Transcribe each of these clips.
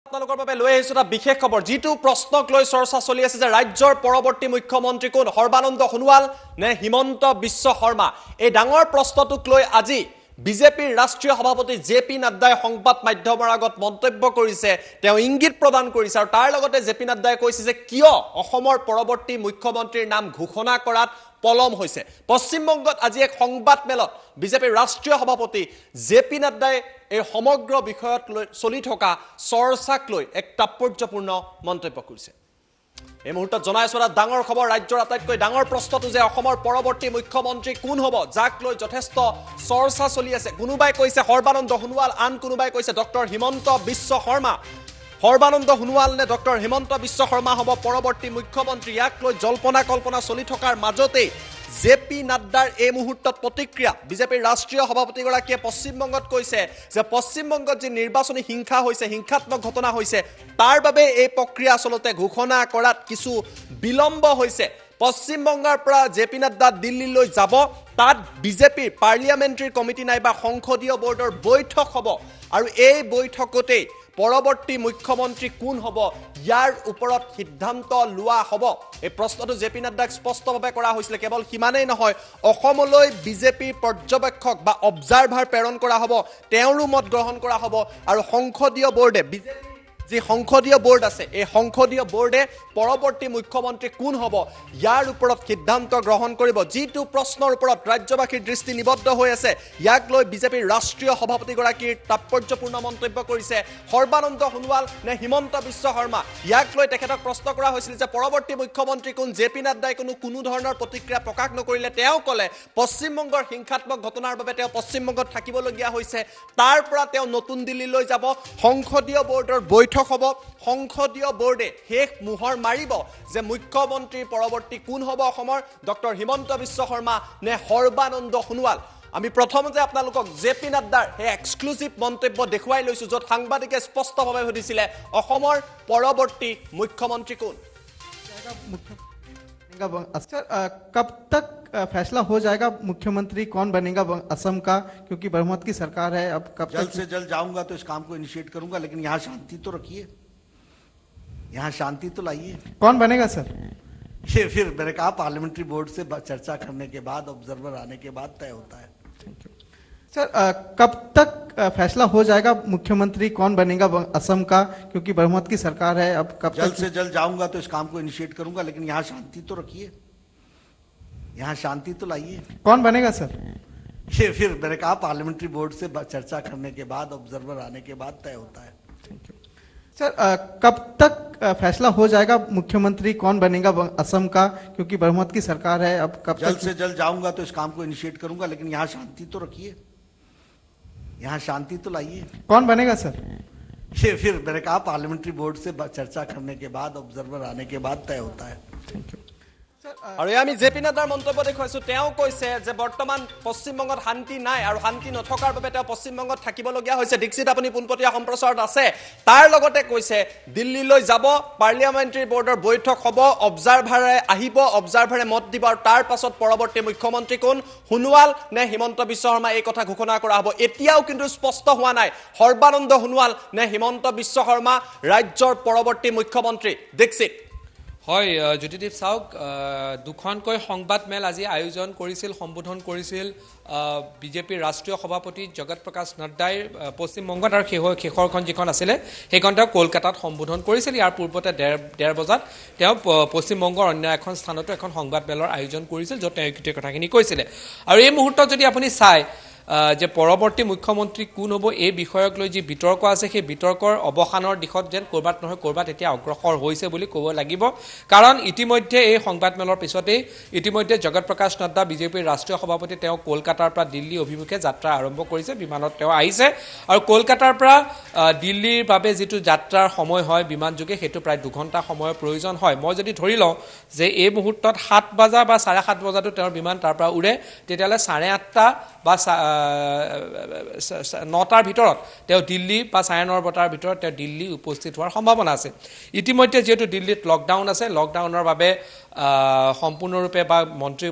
আপোনালোকৰ বাবে লৈ আহিছো এটা বিশেষ খবৰ যেটো প্ৰশ্নক লৈ চৰ্চা চলি আছে যে ৰাজ্যৰ পৰৱৰ্তী মুখ্যমন্ত্ৰী কোন সৰ্বানন্দ সোণোৱাল নে হিমন্ত বিশ্ব শৰ্মা এই ডাঙৰ প্ৰশ্নটোক লৈ আজি বিজেপিৰ ৰাষ্ট্ৰীয় সভাপতি জেপি নাড্ডাই সংবাদ মাধ্যমৰ আগত মন্তব্য কৰিছে তেওঁ ইংগিত প্ৰদান কৰিছে আৰু তাৰ লগতে জেপি নাড্ডাই কৈছে যে কিয় অসমৰ পৰৱৰ্তী মুখ্যমন্ত্ৰীৰ নাম ঘোষণা কৰাত পলম হৈছে পশ্চিমবংগত আজি এক সংবাদ মেলত বিজেপিৰ ৰাষ্ট্ৰীয় সভাপতি জেপি নাড্ডাই এই সমগ্ৰ বিষয়ত চলি থকা চৰ্চাক লৈ এক তাৎপৰ্যপূৰ্ণ মন্তব্য কৰিছে এই মুহূৰ্তত জনাইছো এটা ডাঙৰ খবৰ ৰাজ্যৰ আটাইতকৈ ডাঙৰ প্ৰশ্নটো যে অসমৰ পৰৱৰ্তী মুখ্যমন্ত্ৰী কোন হ'ব যাক লৈ যথেষ্ট চৰ্চা চলি আছে কোনোবাই কৈছে সৰ্বানন্দ সোণোৱাল আন কোনোবাই কৈছে ডক্টৰ হিমন্ত বিশ্ব শৰ্মা সৰ্বানন্দ সোণোৱাল নে ডক্টৰ হিমন্ত বিশ্ব শৰ্মা হ'ব পৰৱৰ্তী মুখ্যমন্ত্ৰী ইয়াক লৈ জল্পনা কল্পনা চলি থকাৰ মাজতে জেপি নাড্ডাৰ এই মুহূৰ্তত প্ৰতিক্ৰিয়া বিজেপিৰ ৰাষ্ট্ৰীয় সভাপতিগৰাকীয়ে পশ্চিমবংগত কৈছে যে পশ্চিমবংগত যি নিৰ্বাচনী হিংসা হৈছে হিংসাত্মক ঘটনা হৈছে তাৰ বাবে এই প্ৰক্ৰিয়া আচলতে ঘোষণা কৰাত কিছু বিলম্ব হৈছে পশ্চিমবংগৰ পৰা জেপি নাড্ডা দিল্লীলৈ যাব তাত বিজেপিৰ পাৰ্লিয়ামেণ্টাৰী কমিটি নাইবা সংসদীয় বোৰ্ডৰ বৈঠক হ'ব আৰু এই বৈঠকতে পৰৱৰ্তী মুখ্যমন্ত্ৰী কোন হ'ব ইয়াৰ ওপৰত সিদ্ধান্ত লোৱা হ'ব এই প্ৰশ্নটো জেপি নাড্ডাক স্পষ্টভাৱে কৰা হৈছিল কেৱল সিমানেই নহয় অসমলৈ বিজেপিৰ পৰ্যবেক্ষক বা অবজাৰ্ভাৰ প্ৰেৰণ কৰা হ'ব তেওঁৰো মত গ্ৰহণ কৰা হ'ব আৰু সংসদীয় বোৰ্ডে বিজেপি যি সংসদীয় বোৰ্ড আছে এই সংসদীয় বোৰ্ডে পৰৱৰ্তী মুখ্যমন্ত্ৰী কোন হ'ব ইয়াৰ ওপৰত সিদ্ধান্ত গ্ৰহণ কৰিব যিটো প্ৰশ্নৰ ওপৰত ৰাজ্যবাসীৰ দৃষ্টি নিবদ্ধ হৈ আছে ইয়াক লৈ বিজেপিৰ ৰাষ্ট্ৰীয় সভাপতিগৰাকীৰ তাৎপৰ্যপূৰ্ণ মন্তব্য কৰিছে সৰ্বানন্দ সোণোৱাল নে হিমন্ত বিশ্ব শৰ্মা ইয়াক লৈ তেখেতক প্ৰশ্ন কৰা হৈছিল যে পৰৱৰ্তী মুখ্যমন্ত্ৰী কোন জেপি নাড্ডাই কোনো ধৰণৰ প্ৰতিক্ৰিয়া প্ৰকাশ নকৰিলে তেওঁ ক'লে পশ্চিমবংগৰ হিংসাত্মক ঘটনাৰ বাবে তেওঁ পশ্চিমবংগত থাকিবলগীয়া হৈছে তাৰ পৰা তেওঁ নতুন দিল্লীলৈ যাব সংসদীয় বোৰ্ডৰ বৈঠক হ'ব সংসদীয় বোৰ্ডে শেষ মোহৰ মাৰিব যে মুখ্যমন্ত্ৰীৰ পৰৱৰ্তী কোন হ'ব অসমৰ ডক্টৰ হিমন্ত বিশ্ব শৰ্মা নে সৰ্বানন্দ সোণোৱাল আমি প্ৰথমতে আপোনালোকক জেপি নাড্ডাৰ এই এক্সক্লুসিভ মন্তব্য দেখুৱাই লৈছো য'ত সাংবাদিকে স্পষ্টভাৱে সুধিছিলে অসমৰ পৰৱৰ্তী মুখ্যমন্ত্ৰী কোন कब तक फैसला हो जाएगा मुख्यमंत्री कौन बनेगा असम का क्योंकि बहुमत की सरकार है अब कब जल्द से जल्द जाऊंगा तो इस काम को इनिशिएट करूंगा लेकिन यहाँ शांति तो रखिए यहाँ शांति तो लाइए कौन बनेगा सर ये फिर मैंने कहा पार्लियामेंट्री बोर्ड से चर्चा करने के बाद ऑब्जर्वर आने के बाद तय होता है सर कब तक फैसला हो जाएगा मुख्यमंत्री कौन बनेगा असम का क्योंकि बहुमत की सरकार है अब कब जल्द से जल्द जाऊंगा तो इस काम को इनिशिएट करूंगा लेकिन यहाँ शांति तो रखिए यहाँ शांति तो लाइए कौन बनेगा सर ये फिर मैंने कहा पार्लियामेंट्री बोर्ड से चर्चा करने के बाद ऑब्जर्वर आने के बाद तय होता है सर कब तक फैसला हो जाएगा मुख्यमंत्री कौन बनेगा असम का क्योंकि बहुमत की सरकार है अब कब जल्द से जल्द जाऊंगा तो इस काम को इनिशिएट करूंगा लेकिन यहाँ शांति तो रखिए यहाँ शांति तो लाइए कौन बनेगा सर ये फिर मैंने कहा पार्लियामेंट्री बोर्ड से चर्चा करने के बाद ऑब्जर्वर आने के बाद तय होता है আৰু আমি জেপি নাড্ডাৰ মন্তব্য দেখুৱাইছো তেওঁ কৈছে যে বৰ্তমান পশ্চিমবংগত শান্তি নাই আৰু শান্তি নথকাৰ বাবে তেওঁ পশ্চিমবংগত থাকিবলগীয়া হৈছে দীক্ষিত আপুনি পোনপটীয়া সম্প্ৰচাৰত আছে তাৰ লগতে কৈছে দিল্লীলৈ যাব পাৰ্লিয়ামেণ্টাৰী বোৰ্ডৰ বৈঠক হ'ব অবজাৰ্ভাৰে আহিব অবজাৰ্ভাৰে মত দিব আৰু তাৰ পাছত পৰৱৰ্তী মুখ্যমন্ত্ৰী কোন সোণোৱাল নে হিমন্ত বিশ্ব শৰ্মা এই কথা ঘোষণা কৰা হ'ব এতিয়াও কিন্তু স্পষ্ট হোৱা নাই সৰ্বানন্দ সোণোৱাল নে হিমন্ত বিশ্ব শৰ্মা ৰাজ্যৰ পৰৱৰ্তী মুখ্যমন্ত্ৰী দীক্ষিত হয় জ্যোতিদীপ চাওক দুখনকৈ সংবাদ মেল আজি আয়োজন কৰিছিল সম্বোধন কৰিছিল বিজেপিৰ ৰাষ্ট্ৰীয় সভাপতি জগত প্ৰকাশ নাড্ডাই পশ্চিমবংগত আৰু শেষৰখন যিখন আছিলে সেইখন তেওঁ কলকাতাত সম্বোধন কৰিছিল ইয়াৰ পূৰ্বতে ডেৰ বজাত তেওঁ পশ্চিমবংগৰ অন্য এখন স্থানতো এখন সংবাদ মেলৰ আয়োজন কৰিছিল য'ত তেওঁ এই কথাখিনি কৈছিলে আৰু এই মুহূৰ্তত যদি আপুনি চায় যে পৰৱৰ্তী মুখ্যমন্ত্ৰী কোন হ'ব এই বিষয়ক লৈ যি বিতৰ্ক আছে সেই বিতৰ্কৰ অৱসানৰ দিশত যেন ক'ৰবাত নহয় ক'ৰবাত এতিয়া অগ্ৰসৰ হৈছে বুলি ক'ব লাগিব কাৰণ ইতিমধ্যে এই সংবাদমেলৰ পিছতেই ইতিমধ্যে জগত প্ৰকাশ নাড্ডা বিজেপিৰ ৰাষ্ট্ৰীয় সভাপতি তেওঁ কলকাতাৰ পৰা দিল্লী অভিমুখে যাত্ৰা আৰম্ভ কৰিছে বিমানত তেওঁ আহিছে আৰু কলকাতাৰ পৰা দিল্লীৰ বাবে যিটো যাত্ৰাৰ সময় হয় বিমান যোগে সেইটো প্ৰায় 2 ঘণ্টা সময়ৰ প্ৰয়োজন হয় মই যদি ধৰি লওঁ যে এই মুহূৰ্তত 7 বজা বা 7:30 বজাতো তেওঁৰ বিমান তাৰ পৰা উৰে তেতিয়ালে 8:30 বা 9টাৰ ভিতৰত তেওঁ দিল্লী বা 9:30 বজাৰ ভিতৰত তেওঁ দিল্লী উপস্থিত হোৱাৰ সম্ভাৱনা আছে ইতিমধ্যে যেহেতু দিল্লীত লকডাউন আছে লকডাউনৰ বাবে সম্পূৰ্ণৰূপে বা মন্ত্ৰী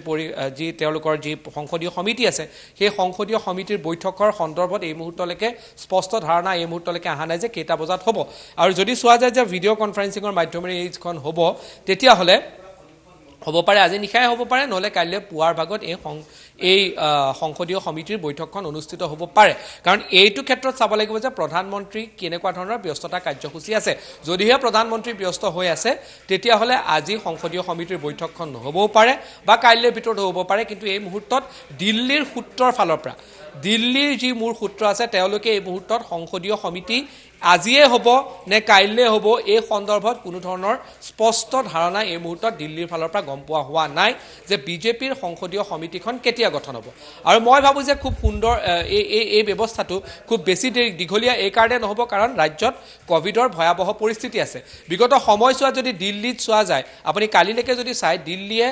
যি তেওঁলোকৰ যি সংসদীয় সমিতি আছে সেই সংসদীয় সমিতিৰ বৈঠকৰ সন্দৰ্ভত এই মুহূৰ্তলৈকে স্পষ্ট ধাৰণা এই মুহূৰ্তলৈকে অহা নাই যে কেইটা বজাত হ'ব আৰু যদি চোৱা যায় যে ভিডিঅ' কনফাৰেন্সিঙৰ মাধ্যমেৰে এইখন হ'ব তেতিয়াহ'লে হ'ব পাৰে আজি নিশাই হ'ব পাৰে নহ'লে কাইলৈ পুৱাৰ ভাগত এই সংসদীয় সমিতিৰ বৈঠকখন অনুষ্ঠিত হ'ব পাৰে কাৰণ এইটো ক্ষেত্ৰত চাব লাগিব যে প্ৰধানমন্ত্ৰী কেনেকুৱা ধৰণৰ ব্যস্ততা কাৰ্যসূচী আছে যদিহে প্ৰধানমন্ত্ৰী ব্যস্ত হৈ আছে তেতিয়াহ'লে আজি সংসদীয় সমিতিৰ বৈঠকখন নহ'বও পাৰে বা কাইলৈৰ ভিতৰত হ'ব পাৰে কিন্তু এই মুহূৰ্তত দিল্লীৰ সূত্ৰৰ ফালৰ পৰা দিল্লীৰ যি মূল সূত্ৰ আছে তেওঁলোকে এই মুহূৰ্তত সংসদীয় সমিতি আজিয়ে হ'ব নে কাইলৈ হ'ব এই সন্দৰ্ভত কোনো ধৰণৰ স্পষ্ট ধাৰণা এই মুহূৰ্তত দিল্লীৰ ফালৰ পৰা গম পোৱা হোৱা নাই যে বিজেপিৰ সংসদীয় সমিতিখন কেতিয়া গঠন হ'ব আৰু মই ভাবোঁ যে খুব সুন্দৰ এই ব্যৱস্থাটো খুব বেছি দীঘলীয়া এই কাৰণে নহ'ব কাৰণ ৰাজ্যত ক'ভিডৰ ভয়াৱহ পৰিস্থিতি আছে বিগত সময়ছোৱাত যদি দিল্লীত চোৱা যায় আপুনি কালিলৈকে যদি চাই দিল্লীয়ে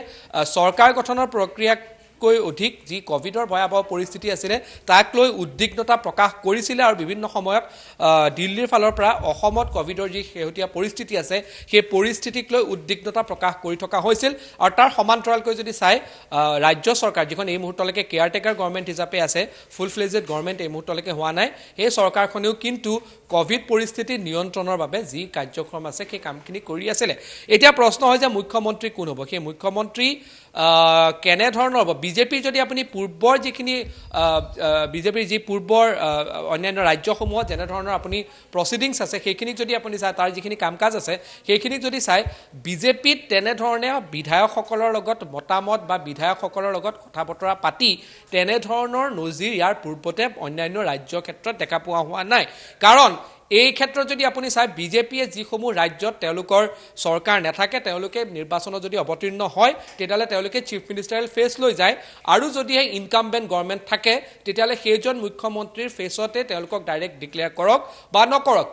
চৰকাৰ গঠনৰ প্ৰক্ৰিয়াক কৈ অধিক যি ক'ভিডৰ ভয়াৱহ পৰিস্থিতি আছিলে তাক লৈ উদ্বিগ্নতা প্ৰকাশ কৰিছিলে আৰু বিভিন্ন সময়ত দিল্লীৰ ফালৰ পৰা অসমত ক'ভিডৰ যি শেহতীয়া পৰিস্থিতি আছে সেই পৰিস্থিতিক লৈ উদ্বিগ্নতা প্ৰকাশ কৰি থকা হৈছিল আৰু তাৰ সমান্তৰালকৈ যদি চাই ৰাজ্য চৰকাৰ যিখন এই মুহূৰ্তলৈকে কেয়াৰটেকাৰ গভৰ্ণমেণ্ট হিচাপে আছে ফুল ফ্লেজেড গভৰ্ণমেণ্ট এই মুহূৰ্তলৈকে হোৱা নাই সেই চৰকাৰখনেও কিন্তু ক'ভিড পৰিস্থিতি নিয়ন্ত্ৰণৰ বাবে যি কাৰ্যক্ৰম আছে সেই কামখিনি কৰি আছিলে এতিয়া প্ৰশ্ন হয় যে মুখ্যমন্ত্ৰী কোন হ'ব সেই মুখ্যমন্ত্ৰী কেনেধৰণৰ হ'ব বিজেপিৰ যদি আপুনি পূৰ্বৰ যিখিনি বিজেপিৰ যি পূৰ্বৰ অন্যান্য ৰাজ্যসমূহত যেনেধৰণৰ আপুনি প্ৰচিডিংছ আছে সেইখিনিক যদি আপুনি চাই তাৰ যিখিনি কাম কাজ আছে সেইখিনিক যদি চাই বিজেপিত তেনেধৰণে বিধায়কসকলৰ লগত মতামত বা বিধায়কসকলৰ লগত কথা বতৰা পাতি তেনেধৰণৰ নজিৰ ইয়াৰ পূৰ্বতে অন্যান্য ৰাজ্যৰ ক্ষেত্ৰত দেখা পোৱা হোৱা নাই কাৰণ এই ক্ষেত্ৰত যদি আপুনি চাই বিজেপিয়ে যিসমূহ ৰাজ্যত তেওঁলোকৰ চৰকাৰ নাথাকে তেওঁলোকে নিৰ্বাচনত যদি অৱতীৰ্ণ হয় তেতিয়াহ'লে তেওঁলোকে চিফ মিনিষ্টাৰিয়েল ফেচ লৈ যায় আৰু যদিহে ইনকামবেণ্ট গভৰ্ণমেণ্ট থাকে তেতিয়াহ'লে সেইজন মুখ্যমন্ত্ৰীৰ ফেচতে তেওঁলোকক ডাইৰেক্ট ডিক্লেয়াৰ কৰক বা নকৰক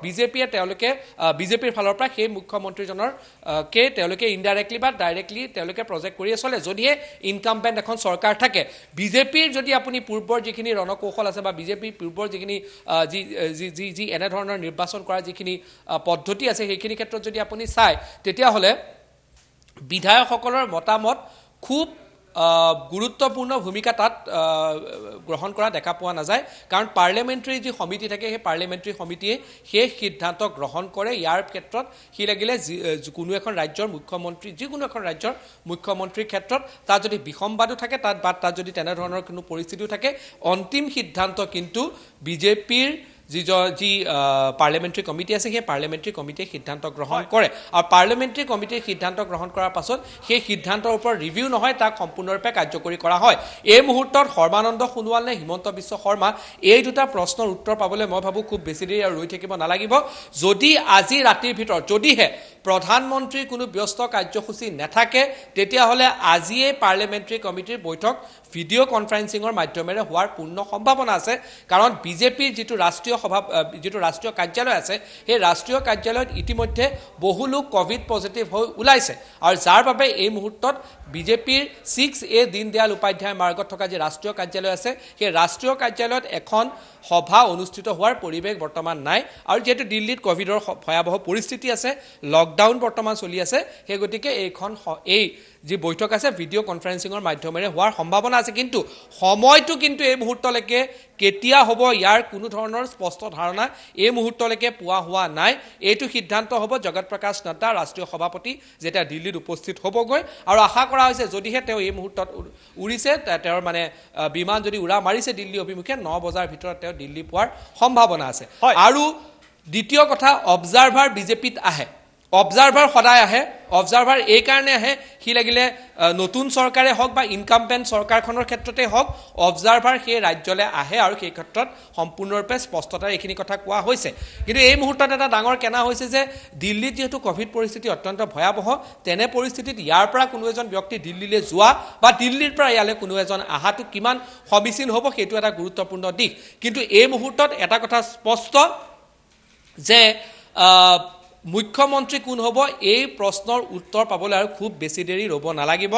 বিজেপিৰ ফালৰ পৰা সেই মুখ্যমন্ত্ৰীজনৰ তেওঁলোকে ইনডাইৰেক্টলি বা ডাইৰেক্টলি তেওঁলোকে প্ৰজেক্ট কৰিয়ে চলে যদিহে ইনকামবেণ্ট এখন চৰকাৰ থাকে বিজেপিৰ যদি আপুনি পূৰ্বৰ যিখিনি ৰণকৌশল আছে বা বিজেপিৰ পূৰ্বৰ যিখিনি যি এনেধৰণৰ নিৰ্বাচন কৰা যিখিনি পদ্ধতি আছে সেইখিনি ক্ষেত্ৰত যদি আপুনি চাই তেতিয়াহ'লে বিধায়কসকলৰ মতামত খুব গুৰুত্বপূৰ্ণ ভূমিকা তাত গ্ৰহণ কৰা দেখা পোৱা নাযায় কাৰণ পাৰ্লিয়ামেণ্টাৰী যি সমিতি থাকে সেই পাৰ্লিয়ামেণ্টাৰী সমিতিয়ে সেই সিদ্ধান্ত গ্ৰহণ কৰে ইয়াৰ ক্ষেত্ৰত সি লাগিলে কোনো এখন ৰাজ্যৰ মুখ্যমন্ত্ৰী যিকোনো এখন ৰাজ্যৰ মুখ্যমন্ত্ৰীৰ ক্ষেত্ৰত তাত যদি বিসম্বাদো থাকে তাত যদি তেনেধৰণৰ কোনো পৰিস্থিতিও থাকে অন্তিম সিদ্ধান্ত কিন্তু বিজেপিৰ যি পাৰ্লিয়ামেণ্টাৰী কমিটি আছে সেই পাৰ্লিয়ামেণ্টাৰী কমিটিয়ে সিদ্ধান্ত গ্ৰহণ কৰে আৰু পাৰ্লিয়ামেণ্টাৰী কমিটিয়ে সিদ্ধান্ত গ্ৰহণ কৰাৰ পাছত সেই সিদ্ধান্তৰ ওপৰত ৰিভিউ নহয় তাক সম্পূৰ্ণৰূপে কাৰ্যকৰী কৰা হয় এই মুহূৰ্তত সৰ্বানন্দ সোণোৱাল নে হিমন্ত বিশ্ব শৰ্মা এই দুটা প্ৰশ্নৰ উত্তৰ পাবলৈ মই ভাবোঁ খুব বেছি দেৰি আৰু ৰৈ থাকিব নালাগিব যদি আজি ৰাতিৰ ভিতৰত যদিহে প্ৰধানমন্ত্ৰীৰ কোনো ব্যস্ত কাৰ্যসূচী নাথাকে তেতিয়াহ'লে আজিয়ে পাৰ্লিয়ামেণ্টাৰী কমিটিৰ বৈঠক ভিডিঅ' কনফাৰেন্সিঙৰ মাধ্যমেৰে হোৱাৰ পূৰ্ণ সম্ভাৱনা আছে কাৰণ বিজেপিৰ যিটো ৰাষ্ট্ৰীয় কাৰ্যালয় আছে সেই ৰাষ্ট্ৰীয় কাৰ্যালয়ত ইতিমধ্যে বহু লোক ক'ভিড পজিটিভ হৈ ওলাইছে আৰু যাৰ বাবে এই মুহূৰ্তত বিজেপিৰ 6A দীনদয়াল উপাধ্যায় মাৰ্গত থকা যি ৰাষ্ট্ৰীয় কাৰ্যালয় আছে সেই ৰাষ্ট্ৰীয় কাৰ্যালয়ত এখন সভা অনুষ্ঠিত হোৱাৰ পৰিৱেশ বৰ্তমান নাই আৰু যিহেতু দিল্লীত ক'ভিডৰ ভয়াৱহ পৰিস্থিতি আছে লকডাউন বৰ্তমান চলি আছে সেই গতিকে এই যি বৈঠক আছে ভিডিঅ' কনফাৰেন্সিঙৰ মাধ্যমেৰে হোৱাৰ সম্ভাৱনা আছে কিন্তু সময়টো কিন্তু এই মুহূৰ্তলৈকে কেতিয়া হ'ব ইয়াৰ কোনো ধৰণৰ স্পষ্ট ধাৰণা এই মুহূৰ্তলৈকে পোৱা হোৱা নাই এইটো সিদ্ধান্ত হ'ব জগত প্ৰকাশ নড্ডা ৰাষ্ট্ৰীয় সভাপতি যেতিয়া দিল্লীত উপস্থিত হ'বগৈ আৰু আশা কৰা হৈছে যদিহে তেওঁ এই মুহূৰ্তত উৰিছে তেওঁৰ মানে বিমান যদি উৰা মাৰিছে দিল্লী অভিমুখে 9 বজাৰ ভিতৰত তেওঁ দিল্লী পোৱাৰ সম্ভাৱনা আছে আৰু দ্বিতীয় কথা অবজাৰ্ভাৰ বিজেপিত আহে অবজাৰ্ভাৰ সদায় আহে অবজাৰ্ভাৰ এই কাৰণে আহে সি লাগিলে নতুন চৰকাৰে হওক বা ইনকামবেণ্ট চৰকাৰখনৰ ক্ষেত্ৰতে হওক অবজাৰ্ভাৰ সেই ৰাজ্যলৈ আহে আৰু সেই ক্ষেত্ৰত সম্পূৰ্ণৰূপে স্পষ্টতাৰে এইখিনি কথা কোৱা হৈছে কিন্তু এই মুহূৰ্তত এটা ডাঙৰ কেনা হৈছে যে দিল্লীত যিহেতু ক'ভিড পৰিস্থিতি অত্যন্ত ভয়াৱহ তেনে পৰিস্থিতিত ইয়াৰ পৰা কোনো এজন ব্যক্তি দিল্লীলৈ যোৱা বা দিল্লীৰ পৰা ইয়ালৈ কোনো এজন অহাটো কিমান সমীচীন হ'ব সেইটো এটা গুৰুত্বপূৰ্ণ দিশ কিন্তু এই মুহূৰ্তত এটা কথা স্পষ্ট যে মুখ্যমন্ত্ৰী কোন হ'ব এই প্ৰশ্নৰ উত্তৰ পাবলৈ আৰু খুব বেছি দেৰি ৰ'ব নালাগিব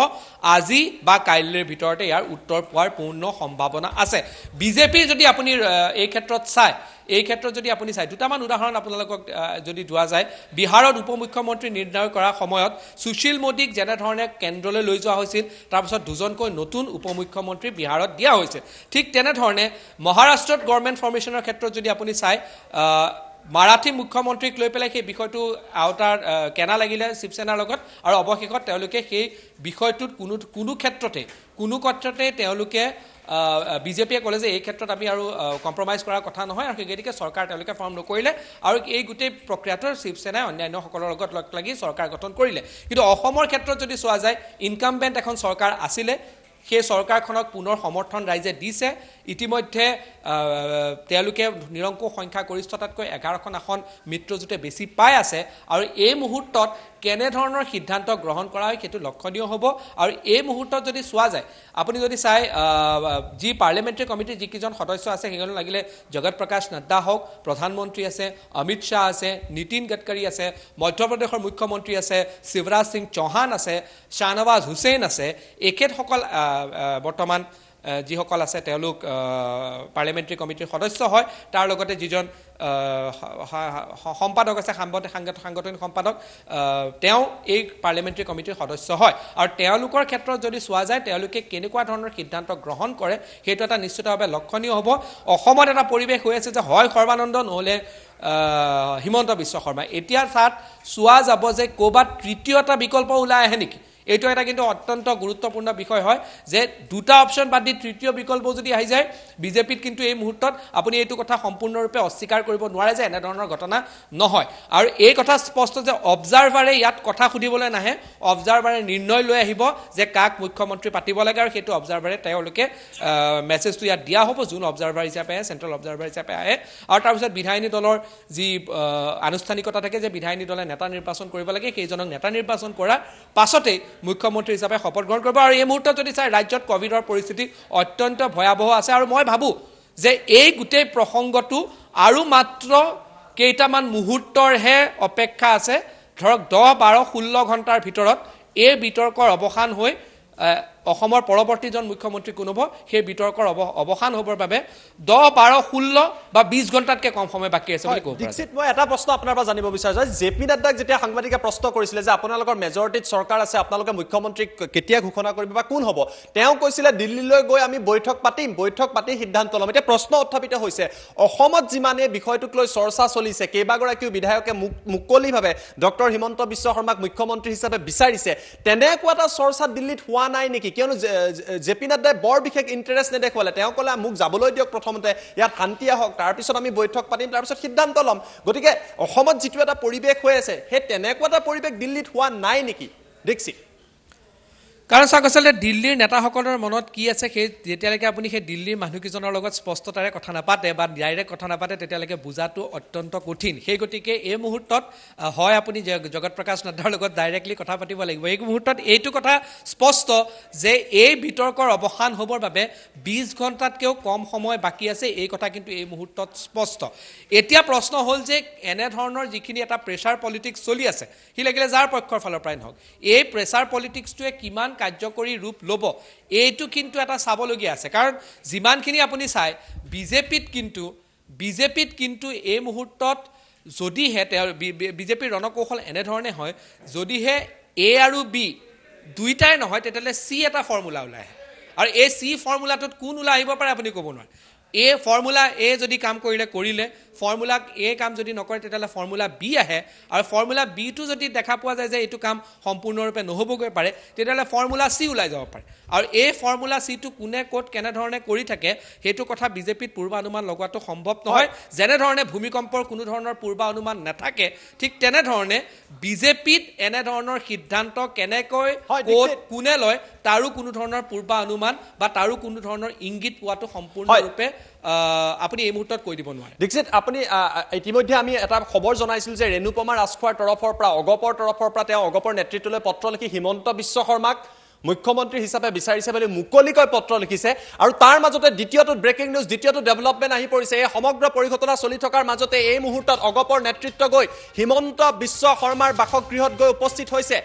আজি বা কাইলৈৰ ভিতৰতে ইয়াৰ উত্তৰ পোৱাৰ পূৰ্ণ সম্ভাৱনা আছে বিজেপি যদি আপুনি এই ক্ষেত্ৰত চাই এই ক্ষেত্ৰত যদি আপুনি চাই দুটামান উদাহৰণ আপোনালোকক যদি দিয়া যায় বিহাৰত উপমুখ্যমন্ত্ৰী নিৰ্ণয় কৰাৰ সময়ত সুশীল মোদীক যেনেধৰণে কেন্দ্ৰলৈ লৈ যোৱা হৈছিল তাৰপিছত দুজনকৈ নতুন উপমুখ্যমন্ত্ৰী বিহাৰত দিয়া হৈছিল ঠিক তেনেধৰণে মহাৰাষ্ট্ৰত গভৰ্ণমেণ্ট ফৰ্মেশ্যনৰ ক্ষেত্ৰত যদি আপুনি চাই মাৰাঠী মুখ্যমন্ত্ৰীক লৈ পেলাই সেই বিষয়টো আওতাৰ কেনা লাগিলে শিৱসেনাৰ লগত আৰু অৱশেষত তেওঁলোকে সেই বিষয়টোত কোনো ক্ষেত্ৰতে তেওঁলোকে বিজেপিয়ে ক'লে যে এই ক্ষেত্ৰত আমি আৰু কম্প্ৰমাইজ কৰাৰ কথা নহয় আৰু সেইগতিকে চৰকাৰ তেওঁলোকে ফৰ্ম নকৰিলে আৰু এই গোটেই প্ৰক্ৰিয়াটোৰ শিৱসেনাই অন্যান্যসকলৰ লগত লগ লাগি চৰকাৰ গঠন কৰিলে কিন্তু অসমৰ ক্ষেত্ৰত যদি চোৱা যায় ইনকামবেণ্ট এখন চৰকাৰ আছিলে সেই চৰকাৰখনক পুনৰ সমৰ্থন ৰাইজে দিছে ইতিমধ্যে তেওঁলোকে নিৰংকুশ সংখ্যা গৰিষ্ঠতাতকৈ 11খন আসন মিত্ৰজোঁটে বেছি পাই আছে আৰু এই মুহূৰ্তত কেনেধৰণৰ সিদ্ধান্ত গ্ৰহণ কৰা হয় সেইটো লক্ষণীয় হ'ব আৰু এই মুহূৰ্তত যদি চোৱা যায় আপুনি যদি চাই যি পাৰ্লিয়ামেণ্টাৰী কমিটিৰ যিকেইজন সদস্য আছে সেইজন লাগিলে জগত প্ৰকাশ নাড্ডা হওক প্ৰধানমন্ত্ৰী আছে অমিত শ্বাহ আছে নীতিন গডকৰী আছে মধ্যপ্ৰদেশৰ মুখ্যমন্ত্ৰী আছে শিৱৰাজ সিং চৌহান আছে শ্বাহনৱাজ হুছেইন আছে এখেতসকল বৰ্তমান যিসকল আছে তেওঁলোক পাৰ্লিয়ামেণ্টাৰী কমিটিৰ সদস্য হয় তাৰ লগতে যিজন সম্পাদক আছে সাংগঠনিক সম্পাদক তেওঁ এই পাৰ্লিয়ামেণ্টাৰী কমিটিৰ সদস্য হয় আৰু তেওঁলোকৰ ক্ষেত্ৰত যদি চোৱা যায় তেওঁলোকে কেনেকুৱা ধৰণৰ সিদ্ধান্ত গ্ৰহণ কৰে সেইটো এটা নিশ্চিতভাৱে লক্ষণীয় হ'ব অসমত এটা পৰিৱেশ হৈ আছে যে হয় সৰ্বানন্দ নহ'লে হিমন্ত বিশ্ব শৰ্মা এতিয়া তাত চোৱা যাব যে ক'ৰবাত তৃতীয় এটা বিকল্প ওলাই আহে নেকি এইটো এটা কিন্তু অত্যন্ত গুৰুত্বপূৰ্ণ বিষয় হয় যে দুটা অপশ্যন বাদ দি তৃতীয় বিকল্প যদি আহি যায় বিজেপিত কিন্তু এই মুহূৰ্তত আপুনি এইটো কথা সম্পূৰ্ণৰূপে অস্বীকাৰ কৰিব নোৱাৰে যে এনেধৰণৰ ঘটনা নহয় আৰু এই কথা স্পষ্ট যে অবজাৰ্ভাৰে ইয়াত কথা সুধিবলৈ নাহে অবজাৰ্ভাৰে নিৰ্ণয় লৈ আহিব যে কাক মুখ্যমন্ত্ৰী পাতিব লাগে আৰু সেইটো অবজাৰ্ভাৰে তেওঁলোকে মেছেজটো ইয়াত দিয়া হ'ব যোন অবজাৰ্ভাৰ হিচাপে আহে চেণ্ট্ৰেল অবজাৰ্ভাৰ হিচাপে আহে আৰু তাৰপিছত বিধায়িনী দলৰ যি আনুষ্ঠানিকতা থাকে যে বিধায়িনী দলে নেতা নিৰ্বাচন কৰিব লাগে সেইজনক নেতা নিৰ্বাচন কৰাৰ পাছতেই মুখ্যমন্ত্ৰী হিচাপে শপত গ্ৰহণ কৰিব আৰু এই মুহূৰ্তত যদি চাই ৰাজ্যত কোভিডৰ পৰিস্থিতি অত্যন্ত ভয়াৱহ আছে আৰু মই ভাবোঁ যে এই গোটেই প্ৰসংগটো আৰু মাত্ৰ কেইটামান মুহূৰ্তৰহে অপেক্ষা আছে ধৰক 10, 12, 16 ঘণ্টাৰ ভিতৰত এই বিতৰ্কৰ অৱসান হৈ অসমৰ পৰৱৰ্তীজন মুখ্যমন্ত্ৰী কোন হ'ব সেই বিতৰ্কৰ অৱসান হ'বৰ বাবে 10, 12, 16 বা 20 ঘণ্টাতকৈ কম সময় বাকী আছে বুলি ক'ব পাৰি দীক্ষিত মই এটা প্ৰশ্ন আপোনাৰ পৰা জানিব বিচাৰিছোঁ জেপি নাড্ডাক যেতিয়া সাংবাদিকে প্ৰশ্ন কৰিছিলে যে আপোনালোকৰ মেজৰিটিত চৰকাৰ আছে আপোনালোকে মুখ্যমন্ত্ৰীক কেতিয়া ঘোষণা কৰিব বা কোন হ'ব তেওঁ কৈছিলে দিল্লীলৈ গৈ আমি বৈঠক পাতি সিদ্ধান্ত ল'ম এতিয়া প্ৰশ্ন উত্থাপিত হৈছে অসমত যিমানে বিষয়টোক লৈ চৰ্চা চলিছে কেইবাগৰাকীও বিধায়কে মুকলিভাৱে ডক্টৰ হিমন্ত বিশ্ব শৰ্মাক মুখ্যমন্ত্ৰী হিচাপে বিচাৰিছে তেনেকুৱা এটা চৰ্চা দিল্লীত হোৱা নাই নেকি কিয়নো জেপি নাড্ডাই বৰ বিশেষ ইণ্টাৰেষ্ট নেদেখুৱালে তেওঁ ক'লে মোক যাবলৈ দিয়ক প্ৰথমতে ইয়াত শান্তি আহক তাৰপিছত আমি বৈঠক পাতিম তাৰপিছত সিদ্ধান্ত ল'ম গতিকে অসমত যিটো এটা পৰিৱেশ হৈ আছে সেই তেনেকুৱা এটা পৰিৱেশ দিল্লীত হোৱা নাই নেকি দীক্ষিত কাৰণ চাওক আচলতে দিল্লীৰ নেতাসকলৰ মনত কি আছে সেই যেতিয়ালৈকে আপুনি সেই দিল্লীৰ মানুহকেইজনৰ লগত স্পষ্টতাৰে কথা নাপাতে বা ডাইৰেক্ট কথা নাপাতে তেতিয়ালৈকে বুজাটো অত্যন্ত কঠিন সেই গতিকে এই মুহূৰ্তত হয় আপুনি জগত প্ৰকাশ নাড্ডাৰ লগত ডাইৰেক্টলি কথা পাতিব লাগিব এই মুহূৰ্তত এইটো কথা স্পষ্ট যে এই বিতৰ্কৰ অৱসান হ'বৰ বাবে 20 ঘণ্টাতকৈও কম সময় বাকী আছে এই কথা কিন্তু এই মুহূৰ্তত স্পষ্ট এতিয়া প্ৰশ্ন হ'ল যে এনেধৰণৰ যিখিনি এটা প্ৰেছাৰ পলিটিক্স চলি আছে সি লাগিলে যাৰ পক্ষৰ ফালৰ পৰাই নহওক এই প্ৰেছাৰ পলিটিক্সটোৱে কিমান কাৰ্যকৰী ৰূপ ল'ব এইটো কিন্তু এটা চাবলগীয়া আছে কাৰণ যিমানখিনি আপুনি চাই বিজেপিত কিন্তু এই মুহূৰ্তত যদিহে বিজেপিৰ ৰণকৌশল এনেধৰণে হয় যদিহে এ আৰু বি দুইটাই নহয় তেতিয়াহ'লে চি এটা ফৰ্মুলা ওলাই আহে আৰু এই চি ফৰ্মুলাটোত কোন ওলাই আহিব পাৰে আপুনি ক'ব নোৱাৰে এ ফৰ্মুলা এ যদি কাম কৰিলে ফৰ্মুলা এ কাম যদি নকৰে তেতিয়াহ'লে ফৰ্মুলা বি আহে আৰু ফৰ্মুলা বিটো যদি দেখা পোৱা যায় যে এইটো কাম সম্পূৰ্ণৰূপে নহ'বগৈ পাৰে তেতিয়াহ'লে ফৰ্মুলা চি ওলাই যাব পাৰে আৰু এই ফৰ্মুলা চিটো কোনে ক'ত কেনেধৰণে কৰি থাকে সেইটো কথা বিজেপিত পূৰ্বানুমান লগোৱাটো সম্ভৱ নহয় যেনেধৰণে ভূমিকম্পৰ কোনো ধৰণৰ পূৰ্বানুমান নাথাকে ঠিক তেনেধৰণে বিজেপিত এনেধৰণৰ সিদ্ধান্ত কেনেকৈ ক'ত কোনে লয় তাৰো কোনো ধৰণৰ পূৰ্বানুমান বা তাৰো কোনো ধৰণৰ ইংগিত পোৱাটো সম্পূৰ্ণৰূপে আপুনি এই মুহূৰ্তত কৈ দিব নোৱাৰে দীক্ষিত আপুনি ইতিমধ্যে আমি এটা খবৰ জনাইছিল যে ৰেণুপমা ৰাজখোৱাৰ তৰফৰ পৰা অগপৰ তৰফৰ পৰা তেওঁ অগপৰ নেতৃত্বলৈ পত্ৰ লিখি হিমন্ত বিশ্ব শৰ্মাক মুখ্যমন্ত্ৰী হিচাপে বিচাৰিছে বুলি মুকলিকৈ পত্ৰ লিখিছে আৰু তাৰ মাজতে দ্বিতীয়টো ব্ৰেকিং নিউজ দ্বিতীয়টো ডেভেলপমেণ্ট আহি পৰিছে এই সমগ্ৰ পৰিঘটনা চলি থকাৰ মাজতে এই মুহূৰ্তত অগপৰ নেতৃত্ব গৈ হিমন্ত বিশ্ব শৰ্মাৰ বাসগৃহত গৈ উপস্থিত হৈছে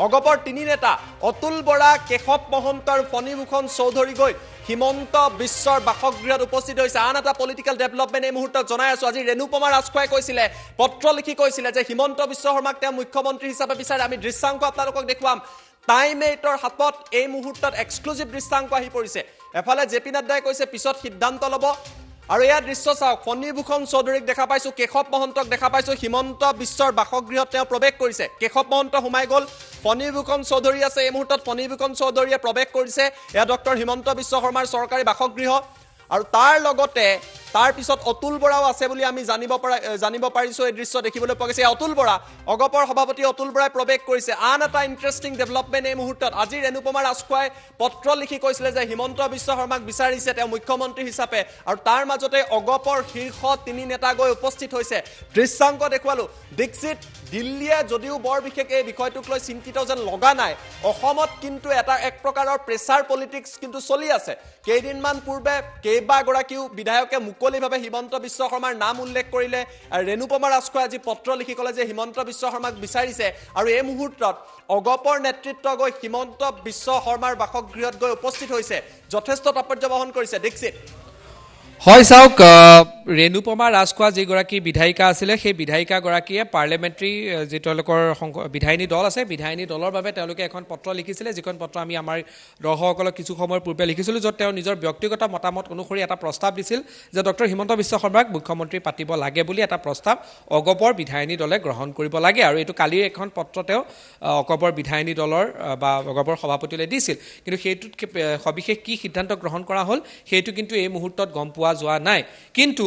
অগপৰ তিনি নেতা অতুল বৰা কেশৱ মহন্ত আৰু ফণীভূষণ চৌধুৰী গৈ হিমন্ত বিশ্বৰ বাসগৃহত উপস্থিত হৈছে আন এটা পলিটিকেল ডেভেলপমেণ্ট এই মুহূৰ্তত জনাই আছো আজি ৰেণুপমা ৰাজখোৱাই কৈছিলে পত্ৰ লিখি কৈছিলে যে হিমন্ত বিশ্ব শৰ্মাক তেওঁ মুখ্যমন্ত্ৰী হিচাপে বিচাৰে আমি দৃশ্যাংক আপোনালোকক দেখুৱাম টাইম 8ৰ হাতত এই মুহূৰ্তত এক্সক্লুসিভ দৃশ্যাংক আহি পৰিছে এফালে জেপি নাড্ডাই কৈছে পিছত সিদ্ধান্ত ল'ব আৰু এয়া দৃশ্য চাওক ফণীভূষণ চৌধুৰীক দেখা পাইছো কেশৱ মহন্তক দেখা পাইছো হিমন্ত বিশ্বৰ বাসগৃহত তেওঁ প্ৰৱেশ কৰিছে কেশৱ মহন্ত সোমাই গ'ল ফণীভূষণ চৌধুৰী আছে এই মুহূৰ্তত ফণীভূষণ চৌধুৰীয়ে প্ৰৱেশ কৰিছে এয়া ডক্টৰ হিমন্ত বিশ্ব শৰ্মাৰ চৰকাৰী বাসগৃহ আৰু তাৰ লগতে তাৰ পিছত অতুল বৰাও আছে বুলি আমি জানিব পাৰিছো এই দৃশ্য দেখিবলৈ পোৱা গৈছে অতুল বৰা অগপৰ সভাপতি অতুল বৰাই প্ৰৱেশ কৰিছে আন এটা ইন্টাৰেষ্টিং ডেভেলপমেণ্ট এই মুহূৰ্তত আজি ৰেণুপমা ৰাজখোৱাই পত্ৰ লিখি কৈছিলে যে হিমন্ত বিশ্ব শৰ্মাক বিচাৰিছে তেওঁ মুখ্যমন্ত্ৰী হিচাপে আৰু তাৰ মাজতে অগপৰ শীৰ্ষ তিনি নেতা গৈ উপস্থিত হৈছে দৃশ্যাংক দেখুৱালো দীক্ষিত দিল্লীয়ে যদিও বৰ বিশেষ এই বিষয়টোক লৈ চিন্তিত যেন লগা নাই অসমত কিন্তু এটা এক প্ৰকাৰৰ প্ৰেছাৰ পলিটিক্স কিন্তু চলি আছে কেইদিনমান পূৰ্বে কেইবাগৰাকীও বিধায়কে মুকলিভাৱে হিমন্ত বিশ্ব শৰ্মাৰ নাম উল্লেখ কৰিলে ৰেণুপমা ৰাজখোৱাই আজি পত্ৰ লিখি ক'লে যে হিমন্ত বিশ্ব শৰ্মাক বিচাৰিছে আৰু এই মুহূৰ্তত অগপৰ নেতৃত্ব গৈ হিমন্ত বিশ্ব শৰ্মাৰ বাসগৃহত গৈ উপস্থিত হৈছে যথেষ্ট তাৎপৰ্য বহন কৰিছে দীক্ষিত হয় চাওক ৰেণুপমা ৰাজখোৱা যিগৰাকী বিধায়িকা আছিলে সেই বিধায়িকাগৰাকীয়ে পাৰ্লিয়ামেণ্টাৰী যি তেওঁলোকৰ বিধায়িনী দল আছে বিধায়িনী দলৰ বাবে তেওঁলোকে এখন পত্ৰ লিখিছিলে যিখন পত্ৰ আমি আমাৰ দৰ্শকসকলক কিছু সময়ৰ পূৰ্বে লিখিছিলোঁ য'ত তেওঁ নিজৰ ব্যক্তিগত মতামত অনুসৰি এটা প্ৰস্তাৱ দিছিল যে ডক্টৰ হিমন্ত বিশ্ব শৰ্মাক মুখ্যমন্ত্ৰী পাতিব লাগে বুলি এটা প্ৰস্তাৱ অগপৰ বিধায়িনী দলে গ্ৰহণ কৰিব লাগে আৰু এইটো কালিৰ এখন পত্ৰ তেওঁ অগপৰ বিধায়িনী দলৰ বা অগপৰ সভাপতিলৈ দিছিল কিন্তু সেইটোত সবিশেষ কি সিদ্ধান্ত গ্ৰহণ কৰা হ'ল সেইটো কিন্তু এই মুহূৰ্তত গম পোৱা যোৱা নাই কিন্তু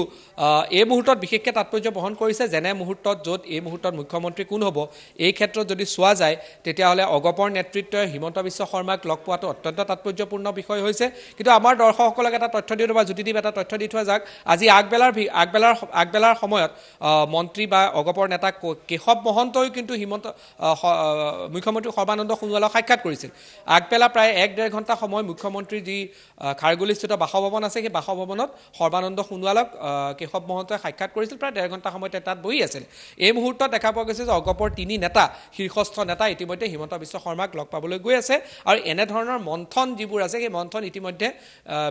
এই মুহূৰ্তত বিশেষকৈ তাৎপৰ্য বহন কৰিছে যেনে মুহূৰ্তত য'ত এই মুহূৰ্তত মুখ্যমন্ত্ৰী কোন হ'ব এই ক্ষেত্ৰত যদি চোৱা যায় তেতিয়াহ'লে অগপৰ নেতৃত্বই হিমন্ত বিশ্ব শৰ্মাক লগ পোৱাটো অত্যন্ত তাৎপৰ্যপূৰ্ণ বিষয় হৈছে কিন্তু আমাৰ দৰ্শকসকলক এটা তথ্য দিওঁ বা জ্যোতিদীপ এটা তথ্য দি থোৱা যাওক আজি আগবেলাৰ সময়ত মন্ত্ৰী বা অগপৰ নেতা কেশৱ মহন্তই কিন্তু মুখ্যমন্ত্ৰী সৰ্বানন্দ সোণোৱালক সাক্ষাৎ কৰিছিল আগবেলা প্ৰায় 1-1.5 ঘণ্টা সময় মুখ্যমন্ত্ৰীৰ যি খাৰগুলিস্থিত বাসভৱন আছে সেই বাসভৱনত সৰ্বানন্দ সোণোৱালক কেশৱ মহন্তই সাক্ষাৎ কৰিছিল প্ৰায় 1.5 ঘণ্টা সময় তাত বহি আছিল এই মুহূৰ্তত দেখা পোৱা গৈছে যে অগপৰ তিনি নেতা শীৰ্ষস্থ নেতা ইতিমধ্যে হিমন্ত বিশ্ব শৰ্মাক লগ পাবলৈ গৈ আছে আৰু এনেধৰণৰ মন্থন যিবোৰ আছে সেই মন্থন ইতিমধ্যে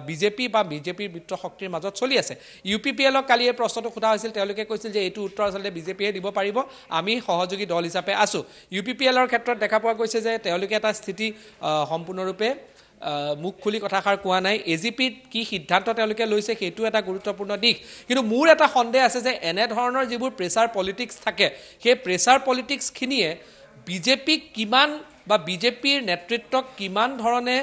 বিজেপি বা বিজেপিৰ মিত্ৰ শক্তিৰ মাজত চলি আছে UPPLক কালি এই প্ৰশ্নটো সোধা হৈছিল তেওঁলোকে কৈছিল যে এইটো উত্তৰ আচলতে বিজেপিয়ে দিব পাৰিব আমি সহযোগী দল হিচাপে আছো UPPLৰ ক্ষেত্ৰত দেখা পোৱা গৈছে যে তেওঁলোকে এটা স্থিতি সম্পূৰ্ণৰূপে মুখ খুলি কথাষাৰ কোৱা নাই এজিপিত কি সিদ্ধান্ত তেওঁলোকে লৈছে সেইটো এটা গুৰুত্বপূৰ্ণ দিশ কিন্তু মোৰ এটা সন্দেহ আছে যে এনেধৰণৰ যিবোৰ প্ৰেছাৰ পলিটিক্স থাকে সেই প্ৰেছাৰ পলিটিক্সখিনিয়ে বিজেপিক কিমান বা বিজেপিৰ নেতৃত্বক কিমান ধৰণে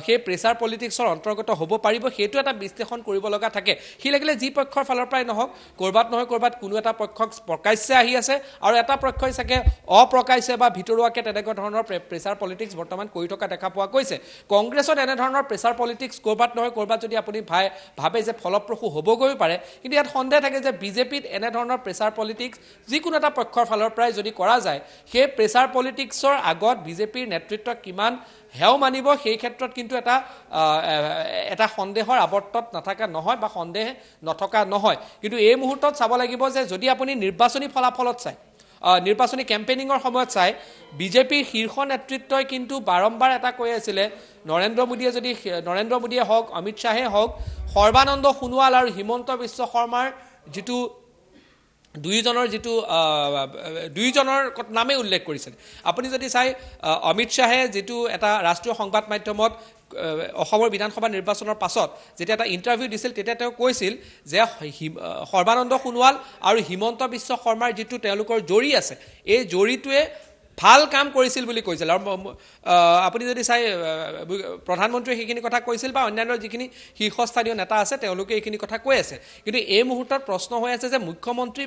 সেই প্ৰেছাৰ পলিটিক্সৰ অন্তৰ্গত হ'ব পাৰিব সেইটো এটা বিশ্লেষণ কৰিব লগা থাকে সি লাগিলে যি পক্ষৰ ফালৰ পৰাই নহওক কৰবাত নহয় কৰবাত কোনো এটা পক্ষক প্ৰকাশ্যে আহি আছে আৰু এটা পক্ষই চাগে অপ্ৰকাশ্যে বা ভিতৰুৱাকৈ তেনেকুৱা ধৰণৰ প্ৰেছাৰ পলিটিক্স বৰ্তমান কৰি থকা দেখা পোৱা গৈছে কংগ্ৰেছত এনেধৰণৰ প্ৰেছাৰ পলিটিক্স কৰবাত নহয় কৰবাত যদি আপুনি ভাবে যে ফলপ্ৰসূ হ'বগৈ পাৰে কিন্তু ইয়াত সন্দেহ থাকে যে বিজেপিত এনেধৰণৰ প্ৰেছাৰ পলিটিক্স যিকোনো এটা পক্ষৰ ফালৰ পৰাই যদি কৰা যায় সেই প্ৰেছাৰ পলিটিক্সৰ আগত বিজেপিৰ নেতৃত্ব কিমান হেও মানিব সেই ক্ষেত্ৰত কিন্তু এটা সন্দেহৰ আৱৰ্তত নাথাকা নহয় বা সন্দেহ নথকা নহয় কিন্তু এই মুহূৰ্তত চাব লাগিব যে যদি আপুনি নিৰ্বাচনী ফলাফলত চায় নিৰ্বাচনী কেম্পেইনিঙৰ সময়ত চাই বিজেপিৰ শীৰ্ষ নেতৃত্বই কিন্তু বাৰম্বাৰ এটা কৈ আছিলে নৰেন্দ্ৰ মোদীয়ে হওক অমিত শ্বাহে হওক সৰ্বানন্দ সোণোৱাল আৰু হিমন্ত বিশ্ব শৰ্মাৰ যিটো দুইজনৰ নামে উল্লেখ কৰিছিল আপুনি যদি চাই অমিত শ্বাহে যিটো এটা ৰাষ্ট্ৰীয় সংবাদ মাধ্যমত অসমৰ বিধানসভা নিৰ্বাচনৰ পাছত যেতিয়া এটা ইণ্টাৰভিউ দিছিল তেতিয়া তেওঁ কৈছিল যে সৰ্বানন্দ সোণোৱাল আৰু হিমন্ত বিশ্ব শৰ্মাৰ যিটো তেওঁলোকৰ জৰি আছে এই জৰিটোৱে ভাল কাম কৰিছিল বুলি কৈছিল আৰু আপুনি যদি চাই প্ৰধানমন্ত্ৰীয়ে সেইখিনি কথা কৈছিল বা অন্যান্য যিখিনি শীৰ্ষস্থানীয় নেতা আছে তেওঁলোকে এইখিনি কথা কৈ আছে কিন্তু এই মুহূৰ্তত প্ৰশ্ন হৈ আছে যে মুখ্যমন্ত্ৰী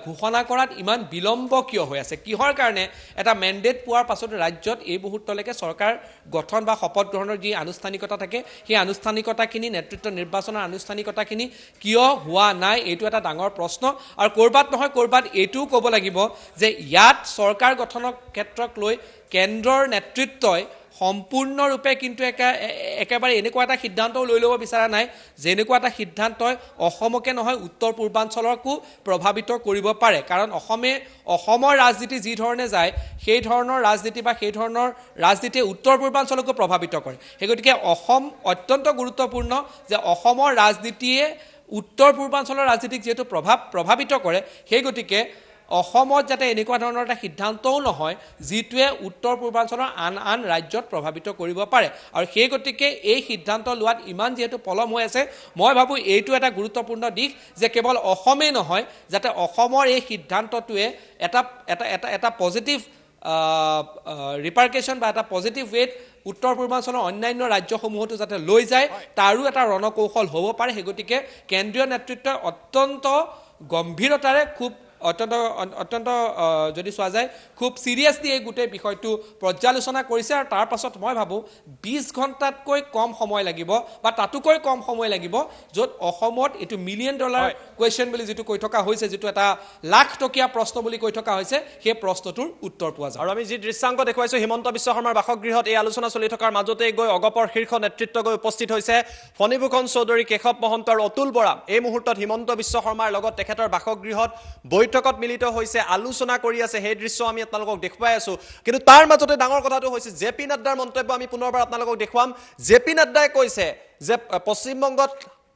ঘোষণা কৰাত ইমান বিলম্ব কিয় হৈ আছে কিহৰ কাৰণে এটা মেণ্ডেট পোৱাৰ পাছত ৰাজ্যত এই মুহূৰ্তলৈকে চৰকাৰ গঠন বা শপত গ্ৰহণৰ যি আনুষ্ঠানিকতা থাকে সেই আনুষ্ঠানিকতাখিনি নেতৃত্ব নিৰ্বাচনৰ আনুষ্ঠানিকতাখিনি কিয় হোৱা নাই এইটো এটা ডাঙৰ প্ৰশ্ন আৰু কৰবাত নহয় কৰবাত এইটোও ক'ব লাগিব যে ইয়াত চৰকাৰ গঠনৰ ক্ষেত্ৰক লৈ কেন্দ্ৰৰ নেতৃত্বই সম্পূৰ্ণৰূপে কিন্তু একেবাৰে এনেকুৱা এটা সিদ্ধান্তও লৈ ল'ব বিচৰা নাই যেনেকুৱা এটা সিদ্ধান্তই অসমকে নহয় উত্তৰ পূৰ্বাঞ্চলকো প্ৰভাৱিত কৰিব পাৰে কাৰণ অসমৰ ৰাজনীতি যি ধৰণে যায় সেই ধৰণৰ ৰাজনীতি বা সেই ধৰণৰ ৰাজনীতিয়ে উত্তৰ পূৰ্বাঞ্চলকো প্ৰভাৱিত কৰে সেই গতিকে অসম অত্যন্ত গুৰুত্বপূৰ্ণ যে অসমৰ ৰাজনীতিয়ে উত্তৰ পূৰ্বাঞ্চলৰ ৰাজনীতিক যেহেতু প্ৰভাৱিত কৰে সেই গতিকে অসমত যাতে এনেকুৱা ধৰণৰ এটা সিদ্ধান্তও নহয় যিটোৱে উত্তৰ পূৰ্বাঞ্চলৰ আন ৰাজ্যত প্ৰভাৱিত কৰিব পাৰে আৰু সেই গতিকে এই সিদ্ধান্ত লোৱাত ইমান যেহেতু পলম হৈ আছে মই ভাবোঁ এইটো এটা গুৰুত্বপূৰ্ণ দিশ যে কেৱল অসমেই নহয় যাতে অসমৰ এই সিদ্ধান্তটোৱে এটা পজিটিভ ৰিপাৰ্কেশ্যন বা এটা পজিটিভ ৱেত উত্তৰ পূৰ্বাঞ্চলৰ অন্যান্য ৰাজ্যসমূহতো যাতে লৈ যায় তাৰো এটা ৰণকৌশল হ'ব পাৰে সেই গতিকে কেন্দ্ৰীয় নেতৃত্বই অত্যন্ত গম্ভীৰতাৰে খুব অত্যন্ত যদি চোৱা যায় খুব চিৰিয়াছলি এই গোটেই বিষয়টো পৰ্যালোচনা কৰিছে আৰু তাৰ পাছত মই ভাবোঁ 20 ঘণ্টাতকৈ কম সময় লাগিব বা তাতোকৈ কম সময় লাগিব য'ত অসমত এইটো $1 মিলিয়ন কুৱেশ্যন বুলি যিটো কৈ থকা হৈছে যিটো এটা লাখ টকীয়া প্ৰশ্ন বুলি কৈ থকা হৈছে সেই প্ৰশ্নটোৰ উত্তৰ পোৱা যায় আৰু আমি যি দৃশ্যাংক দেখুৱাইছো হিমন্ত বিশ্ব শৰ্মাৰ বাসগৃহত এই আলোচনা চলি থকাৰ মাজতে গৈ অগপৰ শীৰ্ষ নেতৃত্ব গৈ উপস্থিত হৈছে ফণীভূষণ চৌধুৰী কেশৱ মহন্ত আৰু অতুল বৰা এই মুহূৰ্তত হিমন্ত বিশ্ব শৰ্মাৰ লগত তেখেতৰ বাসগৃহত বৈঠকত মিলিত হৈছে আলোচনা কৰি আছে সেই দৃশ্য আমি আপোনালোকক দেখুৱাই আছো কিন্তু তাৰ মাজতে ডাঙৰ কথাটো হৈছে জেপি নাড্ডাৰ মন্তব্য আমি পুনৰবাৰ আপোনালোকক দেখুৱাম জেপি নাড্ডাই কৈছে যে পশ্চিমবংগত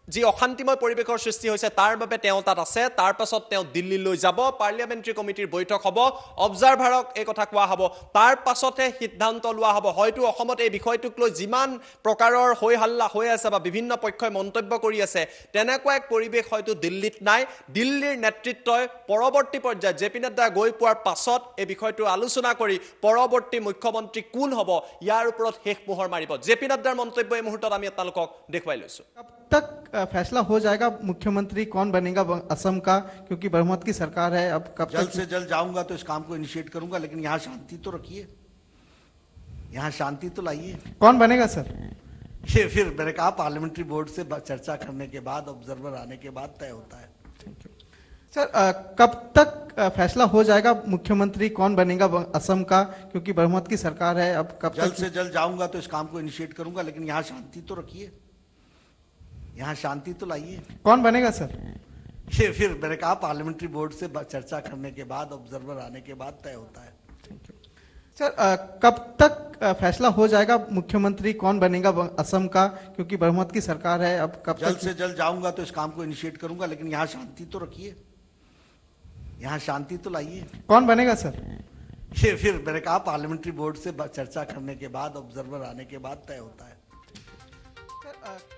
যি অশান্তিময় পৰিৱেশৰ সৃষ্টি হৈছে তাৰ বাবে তেওঁ তাত আছে তাৰ পাছত তেওঁ দিল্লীলৈ যাব পাৰ্লিয়ামেণ্টাৰী কমিটিৰ বৈঠক হ'ব অবজাৰভাৰক এই কথা কোৱা হ'ব তাৰ পাছতে সিদ্ধান্ত লোৱা হ'ব হয়তো অসমত এই বিষয়টোক লৈ যিমান প্ৰকাৰৰ হৈ হাল্লা হৈ আছে বা বিভিন্ন পক্ষই মন্তব্য কৰি আছে তেনেকুৱা এক পৰিৱেশ হয়তো দিল্লীত নাই দিল্লীৰ নেতৃত্বই পৰৱৰ্তী পৰ্যায়ত জেপি নাড্ডা গৈ পোৱাৰ পাছত এই বিষয়টো আলোচনা কৰি পৰৱৰ্তী মুখ্যমন্ত্ৰী কোন হ'ব ইয়াৰ ওপৰত শেষ মোহৰ মাৰিব জেপি নাড্ডাৰ মন্তব্য এই মুহূৰ্তত আমি আপোনালোকক দেখুৱাই লৈছো कब तक फैसला हो जाएगा मुख्यमंत्री कौन बनेगा असम का क्योंकि बहुमत की सरकार है अब कब जल्द से जल्द जाऊंगा तो इस काम को इनिशिएट करूंगा लेकिन यहाँ शांति तो रखिए यहाँ शांति तो लाइए कौन बनेगा सर ये फिर मैंने कहा पार्लियामेंट्री बोर्ड से चर्चा करने के बाद ऑब्जर्वर आने के बाद तय होता है सर कब तक फैसला हो जाएगा मुख्यमंत्री कौन बनेगा असम का क्योंकि बहुमत की सरकार है अब कब जल्द से जल्द जाऊंगा तो इस काम को इनिशिएट करूंगा लेकिन यहाँ शांति तो रखिए यहाँ शांति तो लाइए कौन बनेगा सर ये फिर मैंने कहा पार्लियामेंट्री बोर्ड से चर्चा करने के बाद ऑब्जर्वर आने के बाद तय होता है सर कब तक फैसला हो जाएगा मुख्यमंत्री कौन बनेगा असम का क्योंकि बहुमत की सरकार है अब कब जल्द से जल्द जाऊंगा तो इस काम को इनिशिएट करूंगा लेकिन यहाँ शांति तो रखिए यहाँ शांति तो लाइए कौन बनेगा सर ये फिर मैंने कहा पार्लियामेंट्री बोर्ड से चर्चा करने के बाद ऑब्जर्वर आने के बाद तय होता है सर